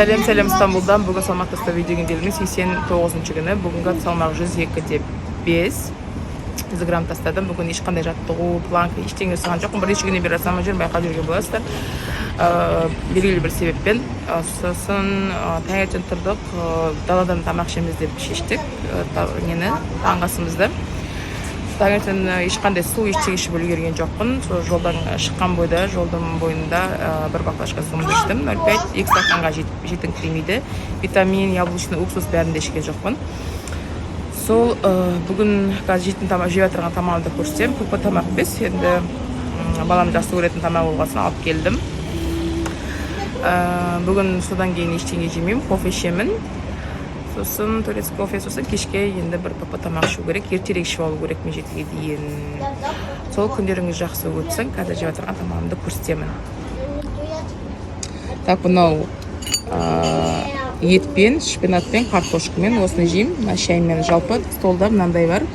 Сәлем Стамбулдан. Бүгін салмақ тастау видеоға келдіңіз. 89-шы күні. Бүгінгі салмақ 102,5 грамм тастадым. Бүгін ешқандай жаттығу, планка, ештеңе жасаған жоқпын. Бірнеше күннен бері жасамай жүрмін, байқап жүрген боласыздар. Белгілі бір себеппен. Сосын таңертең тұрдық, даладан тамақ ішеміз деп шештік. Таңғы асымызды. Таңертең ешқандай су ештеңе ішіп үлгерген жоқпын. Жолдан шыққан бойда, жолдың бойында бір баклажка суымды іштім. 0,5 2 стаканға жетіңкіремейді. Витамин, яблочный уксус бәрін де ішкен жоқпын. Сол бүгін қазір жеп отырған тамағымды көрсетем. Көп тамақ емес. Енді балам жақсы көретін тамақ болғасын алып келдім. Бүгін содан кейін ештеңе жемеймін, кофе ішемін. Сосын турецкий кофе, сосын кешке енді бір папа тамақ ішу керек, ертерек ішіп алу керек мен жетіге дейін. Сол күндеріңіз жақсы өтсін. Қазір жеп отырған тамағымды көрсетемін. Так, мынау етпен, шпинатпен, картошкамен осыны жеймін. Мына шаймен жалпы столда мынандай бар.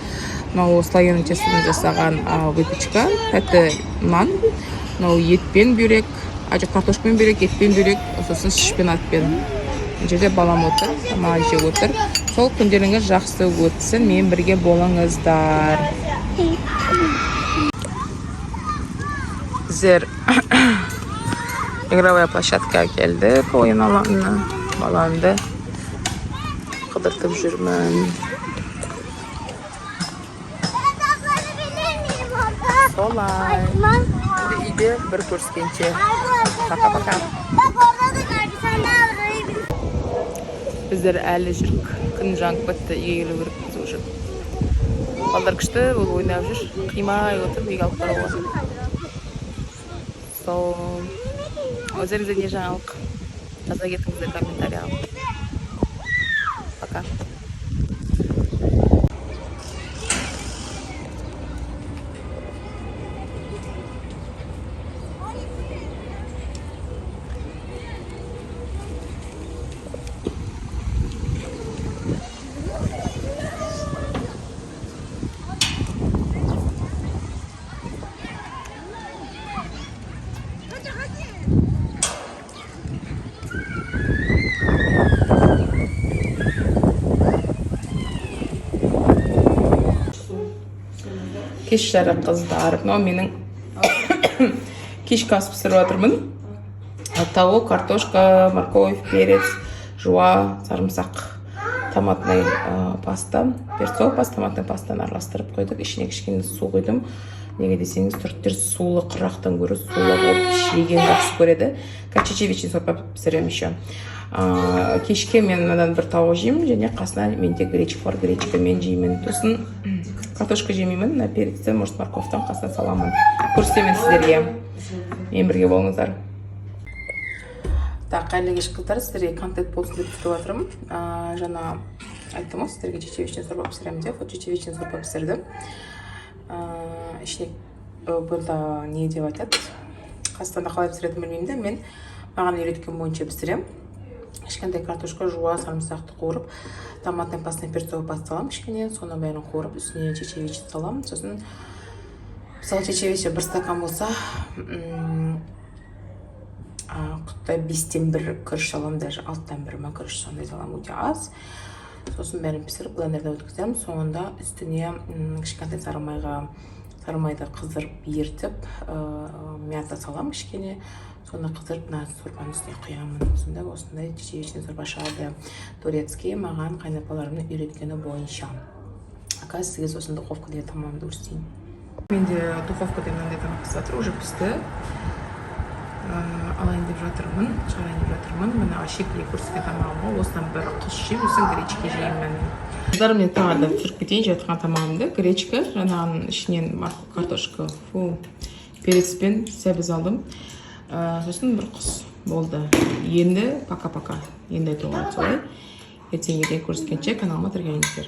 Мынау слоеный тестадан жасаған выпечка, тәтті нан. Мынау етпен бөлек, картошкамен бөлек, етпен бөлек, сосын шпинатпен. Жерде балам отыр, тамақ жеп отыр. Сол күндеріңіз жақсы өтсін, мен бірге болыңыздар. Біздер игровая площадкаға келдік, ойын алаңына. Баламды қыдыртып жүрмін. Солай. Үйде бір көріскенше. Пока-пока. Біздер әлі жүрік. Күн жаңып бітті, үйге келу керек біз уже. Балдар күшті, ол ойнап жүр. Қимай отырып, үйге алып баруға. Сол өздеріңізде не жаңалық? Жаза кетіңіздер комментарияға. Пока. Кеш жарық қыздар. Мынау менің кешкі ас пісіріп жатырмын. Тауық, картошка, морковь, перец, жуа, сарымсақ, томатный паста, перцовый паста, томатный пастаны араластырып қойдық. Ішіне кішкене су құйдым. Неге десеңіз, түріктер сулы қырақтан гөрі сулы болып жеген жақсы көреді. Чечевичный сорпа пісіремін еще. Кешке мен мынадан бір тауық жеймін, және қасына менде гречка бар, гречка мен жеймін. Сосын картошка жемеймін, на перецті, может морковтан қасына саламын. Көрсетемін сіздерге. Мен бірге болыңыздар. Так, қайырлы кеш қыздар, сіздерге контент болсын деп түсіріп жатырмын. Жаңа айттым ғой, сіздерге чечевичный сорпа пісіремін деп. Вот чечевичный сорпа пісірдім. Ішіне бұлда не деп айтады? Қазақстанда қалай пісіретінін білмеймін де, мен маған үйреткен бойынша пісірем. Кішкентай картошка, жуа, сарымсақты қуырып, томатный пастаны, перцовый паста салам кішкене, соны бәрін қуырып, үстіне чечевич салам. Сосын мысалы чечевичі бір стакан болса, құттай 5-тен 1 күріш салам, даже 6-тан 1 күріш сондай салам, өте аз. Сосын бәрін пісіріп, блендерде өткізем. Соңында үстіне кішкентай сарымайды қыздырып ертіп, мята салам кішкене. Соны қыздырып, мына сорпаның үстіне құямын. Осындай чечевичный сорпа шығады. Турецкий маған қайнапаларымның үйреткені бойынша. Қазір сізге сосын духовкада тамамды көрсетейін. Менде духовкада мынандай тамақ пісіп жатыр, уже пісті. Алайын деп жатырмын, шығарайын деп жатырмын. Мына шекілі көрсеткен тамағым ғой. Осыдан бір құс жеймін, сосын гречка жеймін. Қыздарым мен тағы да түсіріп кетейін жеп жатқан тамағымды. Гречка, жаңағының ішінен картошка, перецпен сәбіз алдым. Сосын бір құс болды. Енді пока-пока. Енді айтуға солай. Ертеңге де көріскенше каналыма тіркеліңіздер.